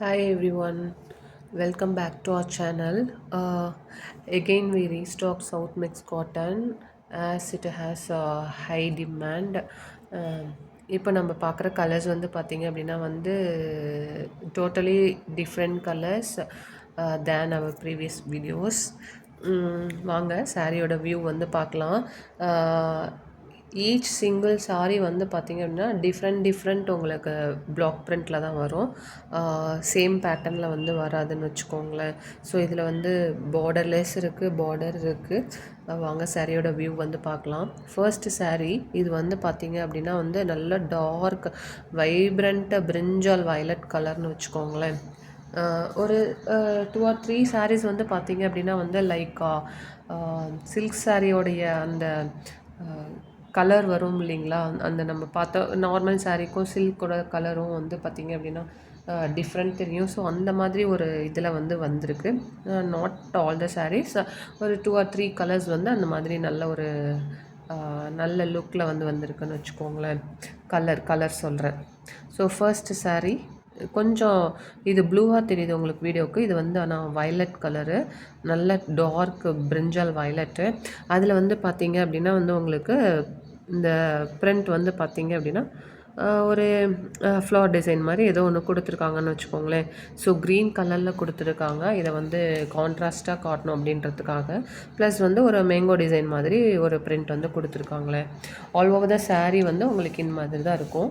Hi everyone, welcome back to our channel. Again, we restock South Mix cotton as it has a high demand. இப்போ நம்ம பார்க்குற colours வந்து பார்த்திங்க அப்படின்னா வந்து totally different colours then our previous videos. வாங்க சாரியோட வியூ வந்து பார்க்கலாம். ஈச் சிங்கிள் சாரீ வந்து பார்த்திங்க அப்படின்னா டிஃப்ரெண்ட் உங்களுக்கு பிளாக் பிரிண்டில் தான் வரும். சேம் பேட்டர்னில் வந்து வராதுன்னு வச்சுக்கோங்களேன். ஸோ இதில் வந்து பார்டர்லெஸ் இருக்குது, பார்டர் இருக்குது. வாங்க சாரியோட வியூ வந்து பார்க்கலாம். ஃபர்ஸ்ட் சாரீ இது வந்து பார்த்திங்க அப்படின்னா வந்து நல்ல டார்க் வைப்ரண்ட் பிரிஞ்சால் வயலட் கலர்னு வச்சுக்கோங்களேன். ஒரு 2 or 3 சாரீஸ் வந்து பார்த்திங்க அப்படின்னா வந்து லைக் சில்க் சாரியோடைய அந்த கலர் வரும் இல்லைங்களா, அந்த நம்ம பார்த்த நார்மல் சாரீக்கும் சில்கோட கலரும் வந்து பார்த்திங்க அப்படின்னா டிஃப்ரெண்ட் தெரியும். ஸோ அந்த மாதிரி ஒரு இதில் வந்து வந்திருக்கு. நாட் ஆல் த சாரீஸ், ஒரு 2 or 3 கலர்ஸ் வந்து அந்த மாதிரி நல்ல ஒரு நல்ல லுக்கில் வந்து வந்திருக்குன்னு வச்சுக்கோங்களேன். கலர் சொல்கிறேன். ஸோ ஃபர்ஸ்ட் சாரீ கொஞ்சம் இது ப்ளூவாக தெரியுது உங்களுக்கு வீடியோவுக்கு. இது வந்து ஆனால் வயலட் கலரு, நல்ல டார்க் பிரிஞ்சால் வயலட்டு. அதில் வந்து பார்த்திங்க அப்படின்னா வந்து உங்களுக்கு இந்த பிரிண்ட் வந்து பார்த்திங்க அப்படின்னா ஒரு ஃப்ளவர் டிசைன் மாதிரி ஏதோ ஒன்று கொடுத்துருக்காங்கன்னு வச்சுக்கோங்களேன். ஸோ க்ரீன் கலரில் கொடுத்துருக்காங்க. இதை வந்து கான்ட்ராஸ்ட்டாக காட்டணும் அப்படின்றதுக்காக. ப்ளஸ் வந்து ஒரு மேங்கோ டிசைன் மாதிரி ஒரு பிரிண்ட் வந்து கொடுத்துருக்காங்களே. ஆல் ஓவர் த சாரீ வந்து உங்களுக்கு இந்த மாதிரி தான் இருக்கும்.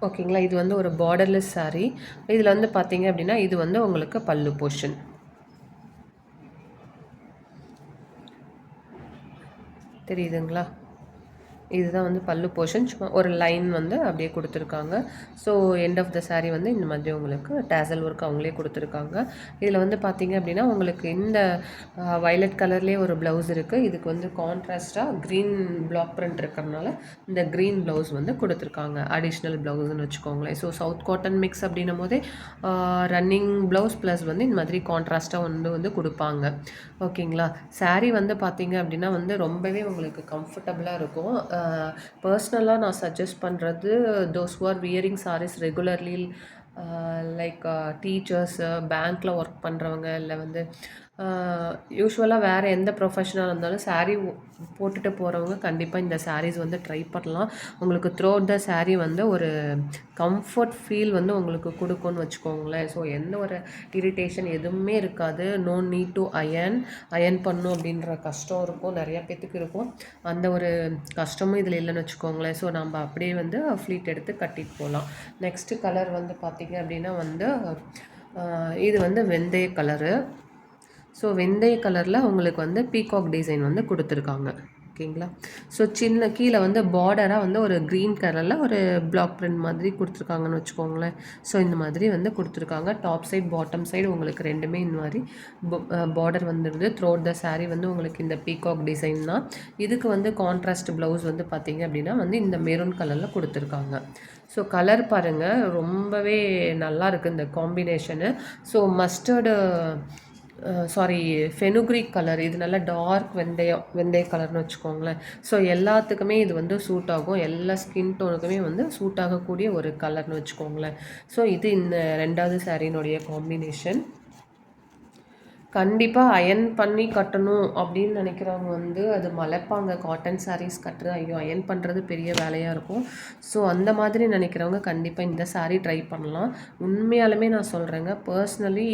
ஓகேங்களா. இது வந்து ஒரு பார்டர்லெஸ் சாரீ. இதில் வந்து பார்த்திங்க அப்படின்னா இது வந்து உங்களுக்கு பல்லு போர்ஷன் தெரியுதுங்களா. இதுதான் வந்து பல்லு போர்ஷன். சும்மா ஒரு லைன் வந்து அப்படியே கொடுத்துருக்காங்க. So end of the sari வந்து இந்த மாதிரி உங்களுக்கு டேசல் ஒர்க் அவங்களே கொடுத்துருக்காங்க. இதில் வந்து பார்த்திங்க அப்படின்னா உங்களுக்கு இந்த வயலட் கலர்லேயே ஒரு ப்ளவுஸ் இருக்குது. இதுக்கு வந்து கான்ட்ராஸ்ட்டாக க்ரீன் பிளாக் பிரிண்ட் இருக்கிறதுனால இந்த க்ரீன் ப்ளவுஸ் வந்து கொடுத்துருக்காங்க, அடிஷ்னல் ப்ளவுஸ்ன்னு வச்சுக்கோங்களேன். ஸோ சவுத் காட்டன் மிக்ஸ் அப்படின்னும் போதே ரன்னிங் ப்ளவுஸ் ப்ளஸ் வந்து இந்த மாதிரி கான்ட்ராஸ்ட்டாக வந்து கொடுப்பாங்க. ஓகேங்களா. சாரீ வந்து பார்த்திங்க அப்படின்னா வந்து ரொம்பவே உங்களுக்கு கம்ஃபர்டபுளாக இருக்கும். பர்ஸ்னலாக நான் சஜஸ்ட் பண்ணுறது those who are wearing saris regularly, like teachers, பேங்க்கில் ஒர்க் பண்ணுறவங்க, இல்லை வந்து யூஸ்வலாக வேறு எந்த ப்ரொஃபஷனாக இருந்தாலும் சாரீ போட்டுட்டு போகிறவங்க கண்டிப்பாக இந்த சாரீஸ் வந்து ட்ரை பண்ணலாம். உங்களுக்கு த்ரூ அவுட் த சாரீ வந்து ஒரு கம்ஃபர்ட் ஃபீல் வந்து உங்களுக்கு கொடுக்கும்னு வச்சுக்கோங்களேன். ஸோ எந்த ஒரு இரிட்டேஷன் எதுவுமே இருக்காது. நோ நீட் டு அயன் பண்ணும் அப்படின்ற கஷ்டம் இருக்கும், நிறையா பேத்துக்கு இருக்கும். அந்த ஒரு கஷ்டமும் இதில் இல்லைன்னு வச்சுக்கோங்களேன். ஸோ நம்ம அப்படியே வந்து ஃப்ளீட் எடுத்து கட்டிட்டு போகலாம். நெக்ஸ்ட்டு கலர் வந்து பார்த்திங்க அப்படின்னா வந்து இது வந்து வெந்தய கலரு. ஸோ வெந்தய கலரில் உங்களுக்கு வந்து பீகாக் டிசைன் வந்து கொடுத்துருக்காங்க. ஓகேங்களா. ஸோ சின்ன கீழே வந்து பார்டராக வந்து ஒரு க்ரீன் கலரில் ஒரு பிளாக் பிரிண்ட் மாதிரி கொடுத்துருக்காங்கன்னு வச்சுக்கோங்களேன். ஸோ இந்த மாதிரி வந்து கொடுத்துருக்காங்க. டாப் சைட் பாட்டம் சைடு உங்களுக்கு ரெண்டுமே இந்த மாதிரி பார்டர் வந்துடுது. த்ரூ அவுட் த சாரீ வந்து உங்களுக்கு இந்த பீகாக் டிசைன் தான். இதுக்கு வந்து கான்ட்ராஸ்ட் ப்ளவுஸ் வந்து பார்த்திங்க அப்படின்னா வந்து இந்த மெரூன் கலரில் கொடுத்துருக்காங்க. ஸோ கலர் பாருங்கள், ரொம்பவே நல்லா இருக்குது இந்த combination. So mustard fenugreek colour, இது நல்லா டார்க் வெந்தய கலர்னு வச்சுக்கோங்களேன். ஸோ எல்லாத்துக்குமே இது வந்து சூட் ஆகும். எல்லா ஸ்கின் டோனுக்குமே வந்து சூட் ஆகக்கூடிய ஒரு கலர்னு வச்சுக்கோங்களேன். ஸோ இது இந்த ரெண்டாவது சாரீனுடைய காம்பினேஷன். கண்டிப்பாக அயன் பண்ணி கட்டணும் அப்படின்னு நினைக்கிறவங்க வந்து அது மலைப்பாங்க. காட்டன் சாரீஸ் கட்டுறது ஐயோ அயன் பண்ணுறது பெரிய வேலையாக இருக்கும். ஸோ அந்த மாதிரி நினைக்கிறவங்க கண்டிப்பாக இந்த சாரீ ட்ரை பண்ணலாம். உண்மையாலுமே நான் சொல்கிறேங்க, பர்சனலி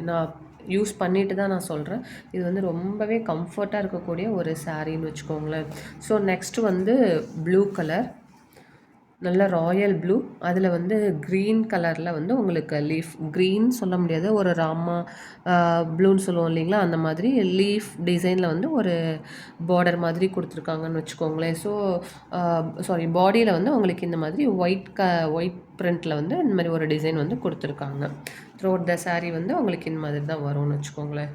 நான் யூஸ் பண்ணிட்டு தான் நான் சொல்கிறேன். இது வந்து ரொம்பவே கம்ஃபர்ட்டாக இருக்கக்கூடிய ஒரு சாரீன்னு வச்சுக்கோங்களேன். ஸோ நெக்ஸ்ட்டு வந்து ப்ளூ கலர், நல்ல ராயல் ப்ளூ. அதில் வந்து க்ரீன் கலரில் வந்து உங்களுக்கு லீஃப் க்ரீன் சொல்ல முடியாது, ஒரு ராமா ப்ளூன்னு சொல்லுவோம் இல்லைங்களா, அந்த மாதிரி லீஃப் டிசைனில் வந்து ஒரு பார்டர் மாதிரி கொடுத்துருக்காங்கன்னு வச்சுக்கோங்களேன். ஸோ பாடியில் வந்து உங்களுக்கு இந்த மாதிரி ஒயிட் பிரிண்டில் வந்து இந்த மாதிரி ஒரு டிசைன் வந்து கொடுத்துருக்காங்க. த்ரூ அவுட் த சாரீ வந்து உங்களுக்கு இந்த மாதிரி தான் வரும்னு வச்சுக்கோங்களேன்.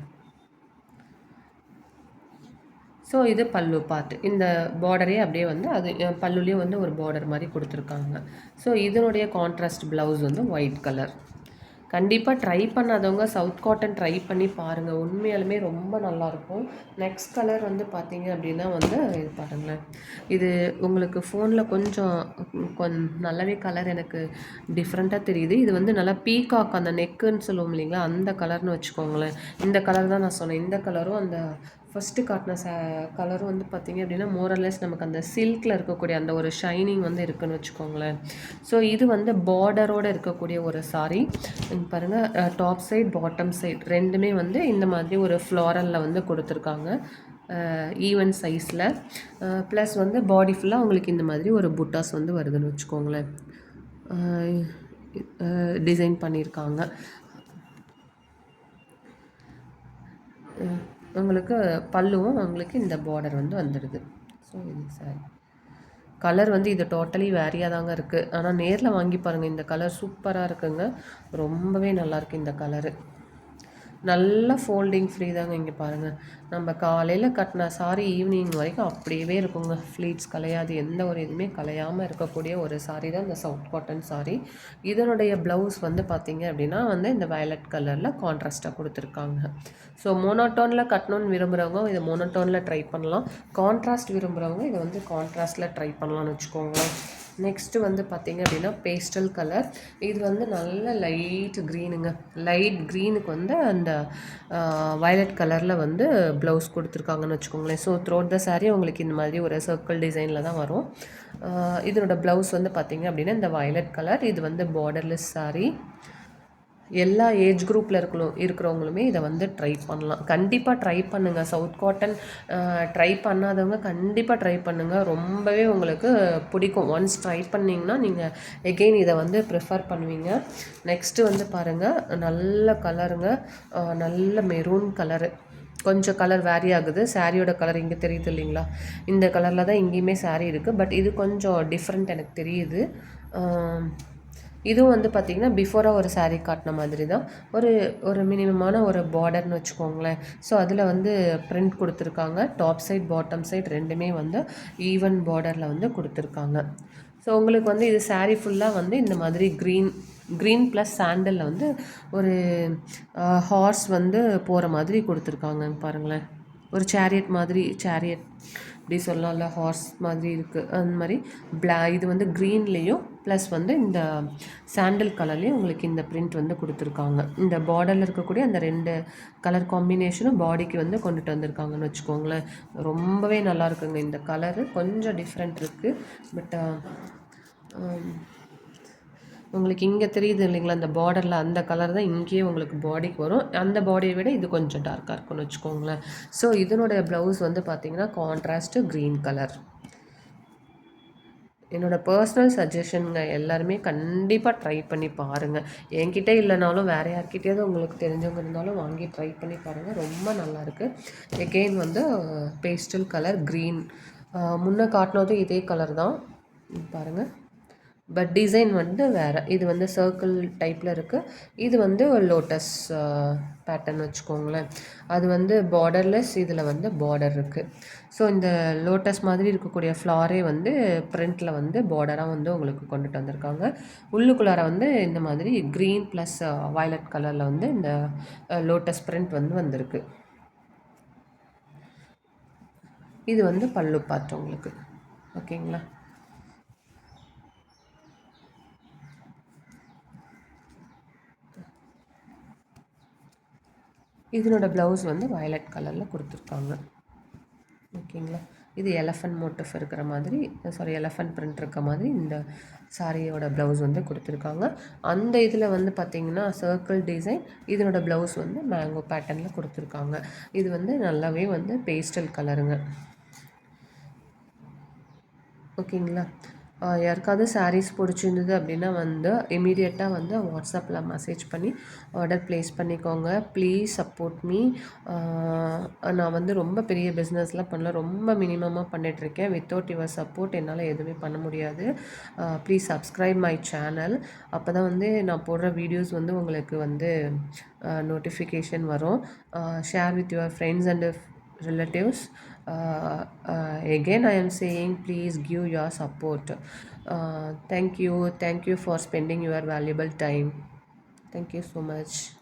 ஸோ இது பல்லு பார்ட். இந்த பார்டரே அப்படியே வந்து அது பல்லுலேயும் வந்து ஒரு பார்டர் மாதிரி கொடுத்துருக்காங்க. ஸோ இதனுடைய கான்ட்ராஸ்ட் ப்ளவுஸ் வந்து ஒயிட் கலர். கண்டிப்பாக ட்ரை பண்ணாதவங்க சவுத் காட்டன் ட்ரை பண்ணி பாருங்கள், உண்மையாலுமே ரொம்ப நல்லாயிருக்கும். நெக்ஸ்ட் கலர் வந்து பார்த்தீங்க அப்படின்னா வந்து இது பாருங்களேன், இது உங்களுக்கு ஃபோனில் நல்லாவே கலர் எனக்கு டிஃப்ரெண்ட்டாக தெரியுது. இது வந்து நல்லா பீகாக் அந்த நெக்குன்னு சொல்லுவோம் இல்லைங்களா, அந்த கலர்னு வச்சுக்கோங்களேன். இந்த கலர் தான் நான் சொன்னேன். இந்த கலரும் அந்த ஃபஸ்ட்டு காட்டின கலரும் வந்து பார்த்திங்க அப்படின்னா மோரலெஸ் நமக்கு அந்த சில்கில் இருக்கக்கூடிய அந்த ஒரு ஷைனிங் வந்து இருக்குதுன்னு வச்சுக்கோங்களேன். ஸோ இது வந்து பார்டரோடு இருக்கக்கூடிய ஒரு சாரீ. இங்கே பாருங்கள், டாப் சைட் பாட்டம் சைட் ரெண்டுமே வந்து இந்த மாதிரி ஒரு ஃப்ளாரலில் வந்து கொடுத்துருக்காங்க, ஈவன் சைஸில். ப்ளஸ் வந்து பாடி ஃபுல்லாக உங்களுக்கு இந்த மாதிரி ஒரு புட்டாஸ் வந்து வருதுன்னு வச்சுக்கோங்களேன், டிசைன் பண்ணியிருக்காங்க. உங்களுக்கு பல்லுவும் உங்களுக்கு இந்த பார்டர் வந்து வந்துடுது. ஸோ இது சாரி கலர் வந்து இது டோட்டலி வேரியாக தாங்க இருக்குது. ஆனால் நேரில் வாங்கி பாருங்கள், இந்த கலர் சூப்பராக இருக்குங்க, ரொம்பவே நல்லாயிருக்கு இந்த கலரு. நல்ல ஃபோல்டிங் ஃப்ரீ தாங்க. இங்கே பாருங்கள், நம்ம காலையில் கட்டின சாரி ஈவினிங் வரைக்கும் அப்படியே இருக்குங்க, ஃப்ளீட்ஸ் கலையாது, எந்த ஒரு இதுவுமே கலையாமல் இருக்கக்கூடிய ஒரு சாரி தான் இந்த சவுத் காட்டன் சாரி. இதனுடைய ப்ளவுஸ் வந்து பார்த்திங்க அப்படின்னா வந்து இந்த வயலட் கலரில் கான்ட்ராஸ்ட்டாக கொடுத்துருக்காங்க. ஸோ மோனோட்டோனில் கட்டணும்னு விரும்புகிறவங்க இதை மோனோட்டோனில் ட்ரை பண்ணலாம், கான்ட்ராஸ்ட் விரும்புகிறவங்க இதை வந்து கான்ட்ராஸ்ட்டில் ட்ரை பண்ணலாம்னு வச்சுக்கோங்களேன். நெக்ஸ்ட்டு வந்து பார்த்திங்க அப்படின்னா பேஸ்டல் கலர். இது வந்து நல்ல லைட் க்ரீனுங்க, லைட் க்ரீனுக்கு வந்து அந்த வயலட் கலரில் வந்து ப்ளவுஸ் கொடுத்துருக்காங்கன்னு வச்சுக்கோங்களேன். ஸோ த்ரோட் த சாரீ உங்களுக்கு இந்த மாதிரி ஒரு சர்க்கிள் டிசைனில் தான் வரும். இதனோட ப்ளவுஸ் வந்து பார்த்திங்க அப்படின்னா இந்த வயலட் கலர். இது வந்து பார்டர்லெஸ் சாரீ. எல்லா ஏஜ் குரூப்பில் இருக்கிறவங்களுமே இதை வந்து ட்ரை பண்ணலாம். கண்டிப்பாக ட்ரை பண்ணுங்கள், சவுத் காட்டன் ட்ரை பண்ணாதவங்க கண்டிப்பாக ட்ரை பண்ணுங்கள், ரொம்பவே உங்களுக்கு பிடிக்கும். ஒன்ஸ் ட்ரை பண்ணிங்கன்னா நீங்கள் எகெயின் இதை வந்து ப்ரிஃபர் பண்ணுவீங்க. நெக்ஸ்ட்டு வந்து பாருங்கள், நல்ல கலருங்க, நல்ல மெரூன் கலரு. கொஞ்சம் கலர் வேரி ஆகுது, சாரியோட கலர் இங்கே தெரியுது இல்லைங்களா, இந்த கலரில் தான் இங்கேயுமே சாரீ இருக்குது. பட் இது கொஞ்சம் டிஃப்ரெண்ட் எனக்கு தெரியுது. இதுவும் வந்து பார்த்திங்கன்னா பிஃபோராக ஒரு சாரீ காட்டின மாதிரி தான், ஒரு ஒரு மினிமமான ஒரு பார்டர்னு வச்சுக்கோங்களேன். ஸோ அதில் வந்து பிரிண்ட் கொடுத்துருக்காங்க, டாப் சைட் பாட்டம் சைட் ரெண்டுமே வந்து ஈவன் பார்டரில் வந்து கொடுத்துருக்காங்க. ஸோ உங்களுக்கு வந்து இது சாரீ ஃபுல்லாக வந்து இந்த மாதிரி க்ரீன் ப்ளஸ் சாண்டலில் வந்து ஒரு ஹார்ஸ் வந்து போகிற மாதிரி கொடுத்துருக்காங்க பாருங்களேன். ஒரு சேரியட் இப்படி சொல்லலாம்ல, ஹார்ஸ் மாதிரி இருக்குது அந்த மாதிரி. இது வந்து க்ரீன்லேயும் ப்ளஸ் வந்து இந்த சாண்டல் கலர்லேயும் உங்களுக்கு இந்த பிரிண்ட் வந்து கொடுத்துருக்காங்க. இந்த பார்டரில் இருக்கக்கூடிய அந்த 2 கலர் காம்பினேஷனும் பாடிக்கு வந்து கொண்டுட்டு வந்திருக்காங்கன்னு வச்சுக்கோங்களேன். ரொம்பவே நல்லா இருக்குங்க இந்த கலரு, கொஞ்சம் டிஃப்ரெண்ட் இருக்குது. பட் உங்களுக்கு இங்கே தெரியுது இல்லைங்களா, அந்த பார்டரில் அந்த கலர் தான் இங்கேயே உங்களுக்கு பாடிக்கு வரும். அந்த பாடியை விட இது கொஞ்சம் டார்க்காக இருக்கும்னு வச்சுக்கோங்களேன். ஸோ இதனுடைய ப்ளவுஸ் வந்து பார்த்திங்கன்னா கான்ட்ராஸ்ட்டு க்ரீன் கலர். என்னோடய பர்சனல் சஜஷனுங்க, எல்லாருமே கண்டிப்பாக ட்ரை பண்ணி பாருங்கள். என்கிட்ட இல்லைனாலும் வேறு யார்கிட்டயாவது உங்களுக்கு தெரிஞ்சவங்க இருந்தாலும் வாங்கி ட்ரை பண்ணி பாருங்கள், ரொம்ப நல்லாயிருக்கு. எகெயின் வந்து பேஸ்டல் கலர் க்ரீன், முன்னே காட்டினதும் இதே கலர் தான் பாருங்கள், பட் டிசைன் வந்து வேறு. இது வந்து சர்க்கிள் டைப்பில் இருக்குது, இது வந்து லோட்டஸ் பேட்டர்ன் வச்சுக்கோங்களேன். அது வந்து பார்டர்லெஸ், இதில் வந்து பார்டர் இருக்குது. ஸோ இந்த லோட்டஸ் மாதிரி இருக்கக்கூடிய ஃப்ளாரே வந்து பிரிண்டில் வந்து பார்டராக வந்து உங்களுக்கு கொண்டுட்டு வந்திருக்காங்க. உள்ளுக்குள்ளார வந்து இந்த மாதிரி க்ரீன் ப்ளஸ் வயலட் கலரில் வந்து இந்த லோட்டஸ் பிரிண்ட் வந்து வந்திருக்கு. இது வந்து பல்லு பார்ட் உங்களுக்கு, ஓகேங்களா. இதனோட ப்ளவுஸ் வந்து வயலட் கலரில் கொடுத்துருக்காங்க, ஓகேங்களா. இது எலஃபண்ட் மோட்டிஃப் இருக்கிற மாதிரி, எலஃபண்ட் பிரிண்ட் இருக்க மாதிரி இந்த சாரியோட ப்ளவுஸ் வந்து கொடுத்துருக்காங்க. அந்த இதில் வந்து பார்த்திங்கன்னா சர்க்கிள் டிசைன், இதனோட ப்ளவுஸ் வந்து மேங்கோ பேட்டர்னில் கொடுத்துருக்காங்க. இது வந்து நல்லாவே வந்து பேஸ்டல் கலருங்க, ஓகேங்களா. யாருக்காவது சாரீஸ் பிடிச்சிருந்தது அப்படின்னா வந்து இமீடியட்டாக வந்து வாட்ஸ்அப்பில் மெசேஜ் பண்ணி ஆர்டர் ப்ளேஸ் பண்ணிக்கோங்க. Please support me. நான் வந்து ரொம்ப பெரிய பிஸ்னஸ்லாம் பண்ணல, ரொம்ப மினிமமாக பண்ணிகிட்ருக்கேன். வித்தவுட் யுவர் சப்போர்ட் என்னால் எதுவுமே பண்ண முடியாது. Please subscribe my channel. அப்போ தான் வந்து நான் போடுற வீடியோஸ் வந்து உங்களுக்கு வந்து நோட்டிஃபிகேஷன் வரும். Share with your friends and relatives. Again I am saying please give your support. Thank you for spending your valuable time. Thank you so much.